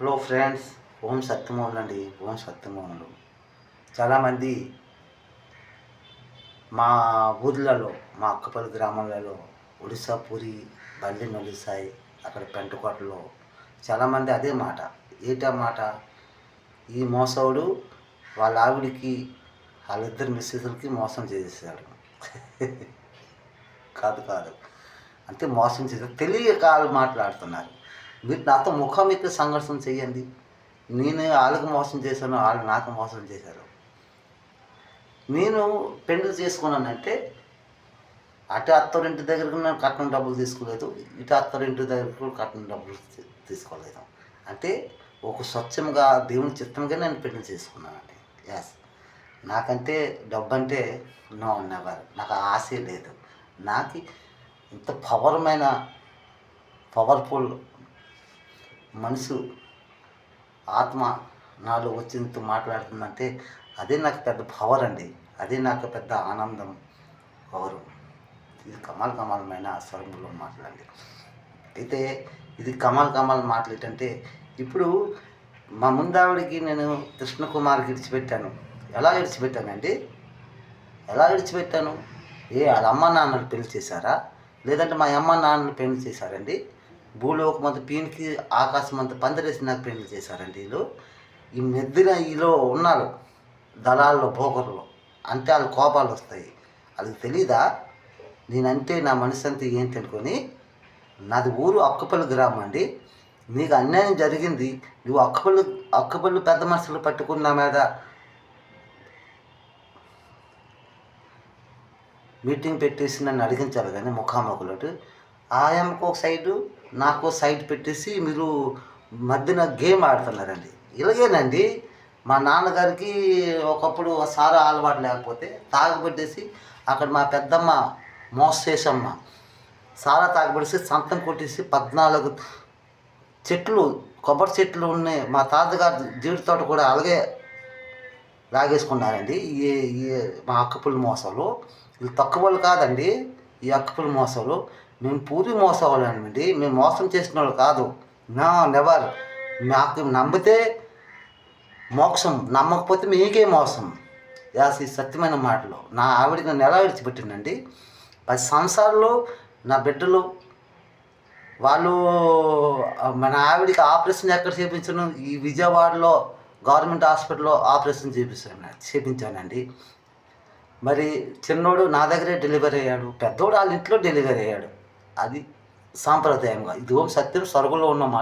Hello friends, ఓం సత్యమోహన్ అండి. ఓం సత్యమోహనుడు. చాలామంది మా ఊర్లలో, మా అక్కపల్లి గ్రామాలలో ఒడిశా పూరి బండి నడుస్తాయి, అక్కడ పెంటకోటలో చాలామంది అదే మాట. ఏంటా మాట? ఈ మోసవుడు వాళ్ళ ఆవిడికి, వాళ్ళిద్దరు మిస్సెస్లకి మోసం చేసేసాడు. కాదు కాదు అంటే మోసం చేశారు, తెలియక వాళ్ళు మాట్లాడుతున్నారు. మీరు నాతో ముఖాముఖి సంఘర్షణ చేయండి. నేను వాళ్ళకి మోసం చేశాను, వాళ్ళు నాకు మోసం చేశారు. నేను పెళ్లి చేసుకున్నానంటే అటు అత్తోరింటి దగ్గరకు నేను కట్నం డబ్బులు తీసుకోలేదు, ఇటు అత్తోరింటి దగ్గరకు కూడా కట్నం డబ్బులు తీసుకోలేదు. అంటే ఒక స్వచ్ఛంగా దేవుని చిత్తంగా నేను పెళ్లి చేసుకున్నానండి. ఎస్, నాకంటే డబ్బు అంటే నో నెవర్, నాకు ఆశే లేదు. నాకు ఇంత పవర్ఫుల్ మనసు, ఆత్మ నాలో వచ్చింత మాట్లాడుతుందంటే అదే నాకు పెద్ద పవర్ అండి. అదే నాకు పెద్ద ఆనందం, పవరు. ఇది కమాలమైన స్వరంలో మాట్లాడండి. అయితే ఇది కమాల్ మాటలు ఏంటంటే, ఇప్పుడు మా ముందావిడికి నేను కృష్ణకుమార్కి విడిచిపెట్టాను. ఎలా విడిచిపెట్టాను? వాళ్ళ అమ్మ నాన్నలు పెళ్లి చేశారా? లేదంటే మా అమ్మ నాన్నలు పెళ్లి చేశారండి? భూలోకమంత పీనికి ఆకాశమంత పందిరేసి నాకు పెళ్లి చేశారండి వీళ్ళు. ఈ మెద్దిన ఈలో ఉన్నాడు దళాల్లో, బోకర్లో అంటే వాళ్ళ కోపాలు వస్తాయి. వాళ్ళకి తెలీదా నేనంటే నా మనసు అంతా ఏంటి అనుకొని. నాది ఊరు అక్కపల్లి గ్రామం అండి. నీకు అన్యాయం జరిగింది, నువ్వు అక్కపల్లి పెద్ద మనుషులు పట్టుకున్న మీద మీటింగ్ పెట్టేసి నన్ను అడిగించాలి కానీ ముఖాముఖులటు. ఆయమ్మకు ఒక సైడు, నాకు సైడ్ పెట్టేసి మీరు మధ్యన గేమ్ ఆడుతున్నారండి. ఇలాగేనండి. మా నాన్నగారికి ఒకప్పుడు సారా అలవాటు లేకపోతే తాగబెట్టేసి అక్కడ మా పెద్దమ్మ మోసేసమ్మ సారా తాగబెట్టేసి సంతం కొట్టేసి 14 చెట్లు, కొబ్బరి చెట్లు ఉన్నాయి. మా తాతగారు జీడి తోట కూడా అలాగే లాగేసుకున్నారండి. ఈ మా అక్కపుల్లి మోసాలు వీళ్ళు తక్కువ వాళ్ళు కాదండి. ఈ అక్కపుల్లి మోసాలు మేము పూరి మోసవాళ్ళండి. మేము మోసం చేసిన వాళ్ళు కాదు. నా నెవర్. మాకు నమ్మితే మోక్షం, నమ్మకపోతే మీకే మోసం. ఈ సత్యమైన మాటలు. నా ఆవిడకి నన్ను ఎలా విడిచిపెట్టిందండి? 10 సంవత్సరాల్లో నా బిడ్డలు వాళ్ళు, మన ఆవిడికి ఆపరేషన్ ఎక్కడ చేయించాను? ఈ విజయవాడలో గవర్నమెంట్ హాస్పిటల్లో ఆపరేషన్ చేయించానండి. మరి చిన్నోడు నా దగ్గరే డెలివరీ అయ్యాడు, పెద్దోడు వాళ్ళ ఇంట్లో డెలివరీ అయ్యాడు. అది సాంప్రదాయంగా. ఇది ఓం సత్యం స్వర్గంలో ఉన్న మాట.